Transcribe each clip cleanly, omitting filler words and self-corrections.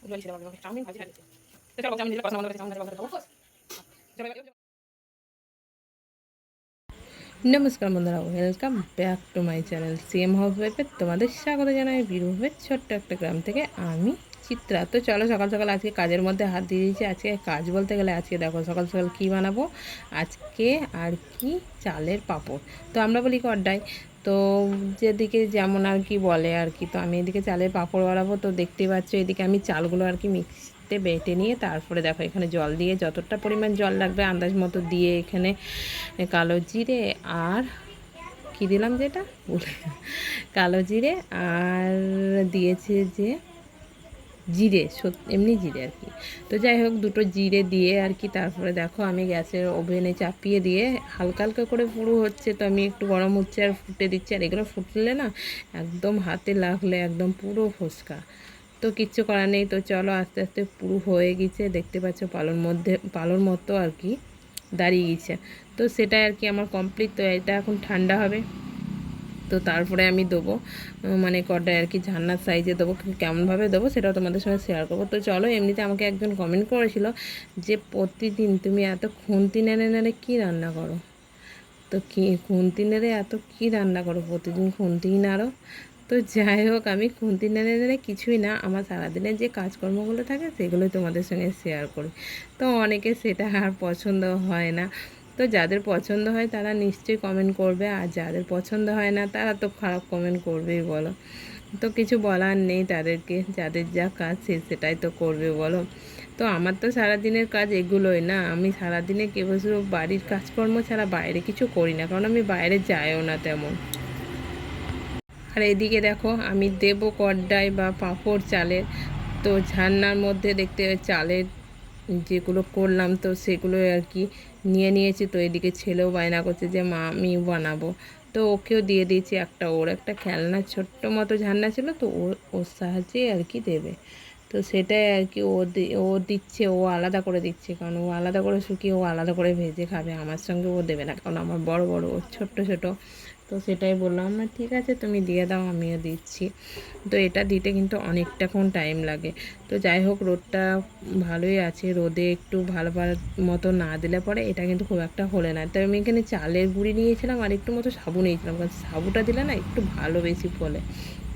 Chowmein ভাজি খাচ্ছে। তো চলো চাউমিন দিলে কথা বন্ধ করে চাউমিন ভাজি বন্ধ করে দেবো। নমস্কার বন্ধুরা, welcome back to my channel CM house ওয়াইফে তোমাদের স্বাগত জানাই বীরভূমের ছোট্ট একটা গ্রাম থেকে। আমি চিত্রা। তো চলো সকাল সকাল আজকে কাজের মধ্যে হাত দিয়ে দিয়েছি। আজকে কাজ বলতে গেলে আজকে দেখো সকাল সকাল কী বানাবো আজকে আর কি, চালের পাঁপড়। তো আমরা বলি কড্ডাই, তো যেদিকে যেমন আর কি বলে আর কি। তো আমি এদিকে চালের পাঁপড় বানাবো। তো দেখতেই পাচ্ছ এদিকে আমি চালগুলো আর কি মিক্সিতে বেটে নিয়ে তারপরে দেখো এখানে জল দিয়ে যতটা পরিমাণ জল লাগবে আন্দাজ মতো দিয়ে এখানে কালো জিরে আর কী দিলাম যেটা বলে, কালো জিরে আর দিয়েছে যে জিরে, এমনি জিরে আর কি। তো যাই হোক দুটো জিরে দিয়ে আর কি তারপরে দেখো আমি গ্যাসের ওভেনে চাপিয়ে দিয়ে হালকা হালকা করে পুরো হচ্ছে। তো আমি একটু গরম হচ্ছে আর ফুটে দিচ্ছি। আর এগুলো ফুটলে না একদম হাতে লাগলে একদম পুরো ফোসকা। তো কিচ্ছু করার নেই। তো চলো আস্তে আস্তে পুরো হয়ে গেছে, দেখতে পাচ্ছ পালোর মতো আর কি দাঁড়িয়ে গেছে। তো সেটাই আর কি আমার কমপ্লিট। তো এটা এখন ঠান্ডা হবে। তো তারপরে আমি দেবো মানে কড়াই আর কি ঝান্নার সাইজে দেবো, কেমনভাবে দেবো সেটাও তোমাদের সঙ্গে শেয়ার করবো। তো চলো, এমনিতে আমাকে একজন কমেন্ট করেছিল যে প্রতিদিন তুমি এত খুন্তি নেড়ে নেড়ে কী রান্না করো। তো কি খুন্তি নেড়ে এত কী রান্না করো, প্রতিদিন খুন্তিই নাড়ো। তো যাই হোক, আমি খুন্তি নেড়ে নেড়ে কিছুই না, আমার সারাদিনের যে কাজকর্মগুলো থাকে সেগুলোই তোমাদের সঙ্গে শেয়ার করি। তো অনেকে সেটা আর পছন্দ হয় না। তো যাদের পছন্দ হয় তারা নিশ্চয়ই কমেন্ট করবে, আর যাদের পছন্দ হয় না তারা তো খারাপ কমেন্ট করবেই বলো। তো কিছু বলার নেই তাদেরকে, যাদের যা কাজ সেটাই তো করবে বলো। তো আমার তো সারাদিনের কাজ এগুলোই না, আমি সারাদিনে কেবল শুধু বাড়ির কাজকর্ম ছাড়া বাইরে কিছু করি না, কারণ আমি বাইরে যাইও না তেমন। আর এদিকে দেখো আমি দেবো কড়াই বা পাঁপড় চালের। তো ঝান্নার মধ্যে দেখতে চালের যেগুলো করলাম তো সেগুলো আর কি নিয়ে নিয়েছি। তো এদিকে ছেলেও বায়না করছে যে মা আমি বানাবো। তো ওকেও দিয়ে দিয়েছি একটা, ওর একটা খেলনা ছোট্ট মতো ঝান্না ছিল, তো ওর সাহায্যে আর কি দেবে। তো সেটাই আর কি ও দিচ্ছে, ও আলাদা করে দিচ্ছে, কারণ ও আলাদা করে শুকিয়ে ও আলাদা করে ভেজে খাবে, আমার সঙ্গে ও দেবে না, কারণ আমার বড় বড় ওর ছোট্ট ছোট। তো সেটাই বললাম না, ঠিক আছে তুমি দিয়ে দাও আমিও দিচ্ছি। তো এটা দিতে কিন্তু অনেকটাক্ষণ টাইম লাগে। তো যাই হোক, রোদটা ভালোই আছে, রোদে একটু ভালো মতো না দিলে পরে এটা কিন্তু খুব একটা হলে না। তো আমি এখানে চালের গুঁড়ি নিয়েছিলাম আর একটু মতো সাবু নিয়েছিলাম, কারণ সাবুটা দিলে না একটু ভালো বেশি ফলে।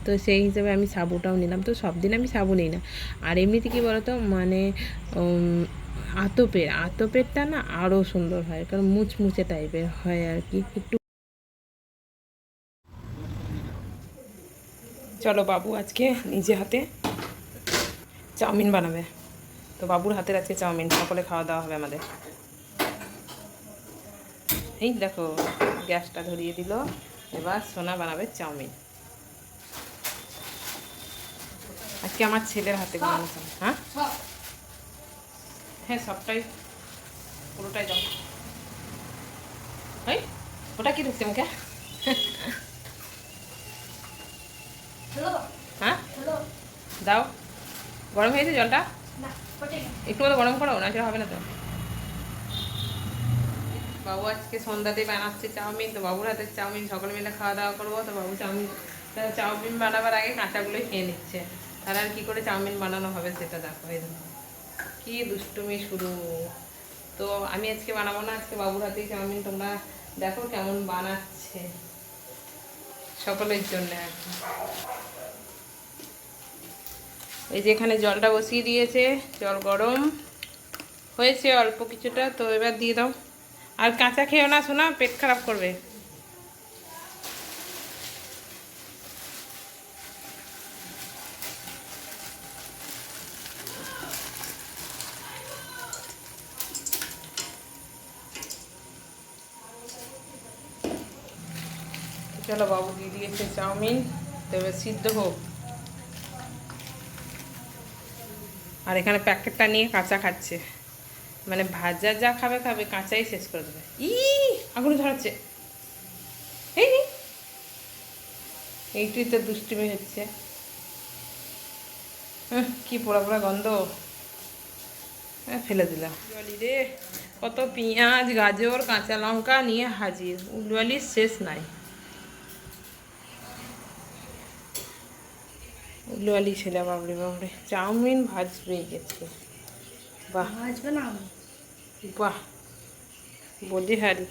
তো সেই হিসেবে আমি সাবুটাও নিলাম। তো সব দিন আমি সাবু নিই না। আর এমনিতে কী বলতো মানে আতপেরটা না আরও সুন্দর হয়, কারণ মুচমুচে টাইপের হয় আর কি একটু। চলো, বাবু আজকে নিজে হাতে চাউমিন বানাবে। তো বাবুর হাতের আজকে চাউমিন, সকলে খাওয়া দাওয়া হবে আমাদের। এই দেখো গ্যাসটা ধরিয়ে দিল, এবার সোনা বানাবে চাউমিন। আজকে আমার ছেলের হাতে বানানো চাউমিন। হ্যাঁ হ্যাঁ, সবটাই পুরোটাই দাও। এই ওটা কি ঢুকছে মুখে? হ্যাঁ দাও, গরম হয়েছে জলটা, একটু মতো গরম করো, না সেটা হবে না তো। বাবু আজকে সন্ধ্যাতে বানাচ্ছে চাউমিন। তো বাবুর হাতের চাউমিন সকলে মিলে খাওয়া দাওয়া করবো। তো বাবু চাউমিন বানাবার আগে কাঁচাগুলোই খেয়ে নিচ্ছে। তাহলে আর কী করে চাউমিন বানানো হবে সেটা দেখো। এই দেখো কী দুষ্টুমি শুরু। তো আমি আজকে বানাবো না, আজকে বাবুর হাতেই চাউমিন। তোমরা দেখো কেমন বানাচ্ছে, সকলের জন্য আর কি। এই যে এখানে জলটা বসিয়ে দিয়েছে, জল গরম হয়েছে অল্প কিছুটা। তো এবার দিয়ে দাও। আর কাঁচা খেয়েও না শোনা, পেট খারাপ করবে। চলো, বাবু দিয়ে দিয়েছে চাউমিন, তো এবার সিদ্ধ হোক। আর এখানে প্যাকেটটা নিয়ে কাঁচা খাচ্ছে, মানে ভাজা যা খাবে খাবে, কাঁচাই শেষ করে দেবে। আগুন ধরাচ্ছে। এই এইটুই তো দুষ্টুমি হচ্ছে। কি পোড়া পোড়া গন্ধ, ফেলে দিলাম। উলুয়ালি রে, কত পেঁয়াজ গাজর কাঁচা লঙ্কা নিয়ে হাজির, উলুয়ালির শেষ নাই। ফুলওয়ালি ছেলে, বাবরে বাবরে, চাউমিন ভাজবেই গেছে। বাহ ভাজবে না, বাহ, বডি হারি।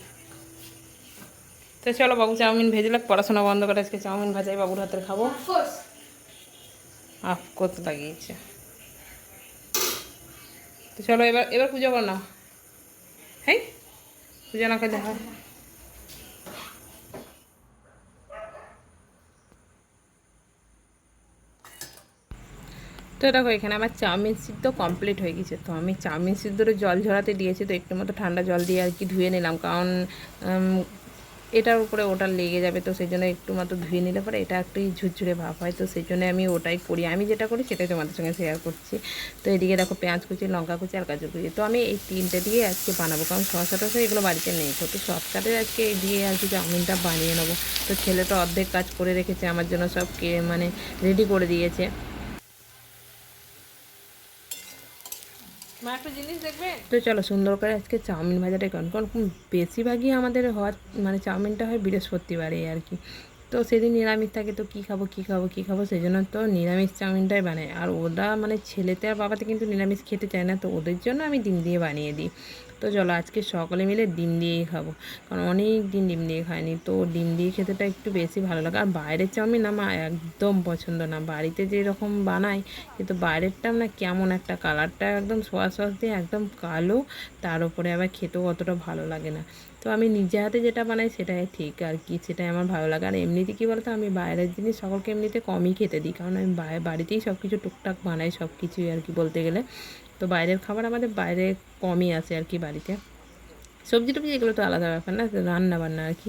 তো চলো বাবু চাউমিন ভেজে লাগ, পড়াশোনা বন্ধ করে আজকে চাউমিন ভাজাই বাবুর হাতের খাবো। আফকোর্স লাগিয়েছে। তো চলো এবার এবার পুজো কর না, হ্যাঁ পুজো না করলে হয়। তো দেখো এখানে আমার চাউমিন সিদ্ধ কমপ্লিট হয়ে গেছে। তো আমি চাউমিন সিদ্ধরে জল ঝরাতে দিয়েছি, তো একটু মতো ঠান্ডা জল দিয়ে আর কি ধুয়ে নিলাম, কারণ এটার উপরে ওটা লেগে যাবে, তো সেই জন্য একটু মতো ধুয়ে নিলে পরে এটা একটু ঝুরঝুরে ভাব হয়, তো সেই জন্য আমি ওটাই করি। আমি যেটা করি সেটাই তোমাদের সঙ্গে শেয়ার করছি। তো এদিকে দেখো পেঁয়াজ কুচি, লঙ্কা কুচি আর গাজর কুচি, তো আমি এই তিনটে দিয়ে আজকে বানাবো, কারণ শসা টসা এগুলো বাড়িতে নেই। তো শর্টকাটে আজকে দিয়ে আর কি চাউমিনটা বানিয়ে নেবো। তো ছেলে তো অর্ধেক কাজ করে রেখেছে আমার জন্য, সব মানে রেডি করে দিয়েছে। মা একটা জিনিস দেখবে। তো চলো সুন্দর করে আজকে চাউমিন ভাজাটা কারণ বেশিরভাগই আমাদের হওয়ার মানে চাউমিনটা হয় বৃহস্পতিবারে আর কি। তো সেদিন নিরামিষ থাকে, তো কী খাবো কী খাবো কী খাবো, সেই জন্য তো নিরামিষ চাউমিনটাই বানাই। আর ওরা মানে ছেলেতে আর বাবাতে কিন্তু নিরামিষ খেতে চায় না, তো ওদের জন্য আমি ডিম দিয়ে বানিয়ে দিই। তো চলো আজকে সকলে মিলে ডিম দিয়েই খাবো, কারণ অনেক দিন ডিম দিয়ে খাইনি, তো ডিম দিয়ে খেতেটা একটু বেশি ভালো লাগে। আর বাইরের চাউমিন আমার একদম পছন্দ না, বাড়িতে যেরকম বানাই কিন্তু বাইরেরটা না কেমন একটা কালারটা একদম সোয়া সস দিয়ে একদম কালো, তার উপরে আবার খেতেও অতটা ভালো লাগে না। তো আমি নিজে হাতে যেটা বানাই সেটাই ঠিক আর কি, সেটাই আমার ভালো লাগে। আর এমনিতে কী বলতো, আমি বাইরের জিনিস সকলকে এমনিতে কমই খেতে দিই, কারণ আমি বাড়িতেই সব কিছু টুকটাক বানাই সব কিছুই আর কি বলতে গেলে। তো বাইরের খাবার আমাদের বাইরে কমই আসে আর কি বাড়িতে। সবজি টবজি এগুলো তো আলাদা ব্যাপার না, রান্না বান্না আর কি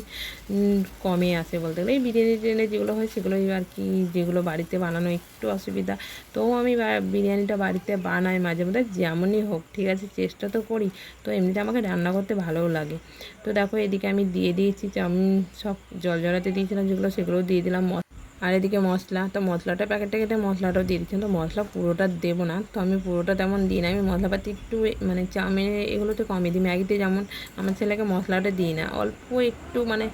কমই আসে বলতে গেলে। এই বিরিয়ানি টিরিয়ানি যেগুলো হয় সেগুলোই আর কি, যেগুলো বাড়িতে বানানো একটু অসুবিধা। তো আমি বিরিয়ানিটা বাড়িতে বানাই মাঝে মধ্যে, যেমনই হোক ঠিক আছে, চেষ্টা তো করি। তো এমনিতে আমাকে রান্না করতে ভালোও লাগে। তো দেখো এদিকে আমি দিয়ে দিয়েছি চাউমিন, সব জল জড়াতে দিয়েছিলাম যেগুলো সেগুলোও দিয়ে দিলাম। আর এদিকে মশলা, তো মশলাটা প্যাকেটে কেটে মশলাটাও দিয়ে দিচ্ছি। তো মশলা পুরোটা দেবো না, তো আমি পুরোটা তেমন দিই না। আমি মশলাপাতি একটু মানে চাউমিনে এগুলোতে কমই দিই, ম্যাগিতে যেমন আমার ছেলেকে মশলাটা দিই না, অল্প একটু মানে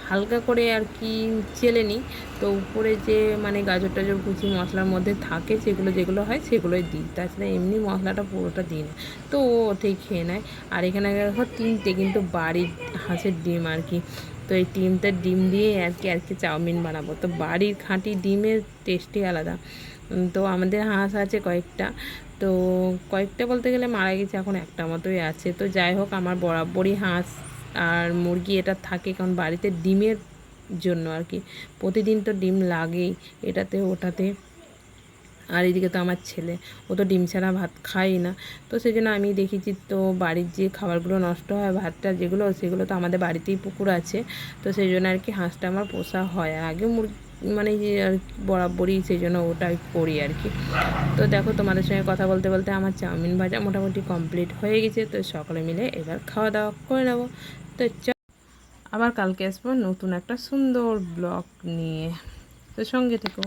হালকা করে আর কি চেলে নিই। তো উপরে যে মানে গাজর টাজর কুচি মশলার মধ্যে থাকে সেগুলো যেগুলো হয় সেগুলোই দিই, তাছাড়া এমনি মশলাটা পুরোটা দিই না। তো ও ওতেই খেয়ে নেয়। আর এখানে দেখো তিনটে কিন্তু বাড়ির হাঁসের ডিম আর কি, তো এই তিনটে ডিম দিয়ে আর কি চাউমিন বানাবো। তো বাড়ির খাঁটি ডিমের টেস্টই আলাদা। তো আমাদের হাঁস আছে কয়েকটা, তো কয়েকটা বলতে গেলে মারা গেছে, এখন একটা মতোই আছে। তো যাই হোক আমার বরাবরই হাঁস আর মুরগি এটা থাকে, কারণ বাড়িতে ডিমের জন্য আর কি, প্রতিদিন তো ডিম লাগেই এটাতে ওটাতে। আর এদিকে তো আমার ছেলে, ও তো ডিম ছাড়া ভাত খায় না। তো সেই জন্য আমি দেখেছি, তো বাড়ির যে খাবারগুলো নষ্ট হয় ভাতটা যেগুলো, সেগুলো তো আমাদের বাড়িতেই পুকুর আছে, তো সেই জন্য আর কি হাঁসটা আমার পোষা হয়। আর আগে মানে যে আর বরাবরই সেই জন্য ওটাই করি আর কি। তো দেখো তোমাদের সঙ্গে কথা বলতে বলতে আমার চাউমিন ভাজা মোটামুটি কমপ্লিট হয়ে গেছে। তো সকলে মিলে এবার খাওয়া দাওয়া করে নেবো। তো আবার কালকে আসবো নতুন একটা সুন্দর ব্লগ নিয়ে, তো সঙ্গে থেকো।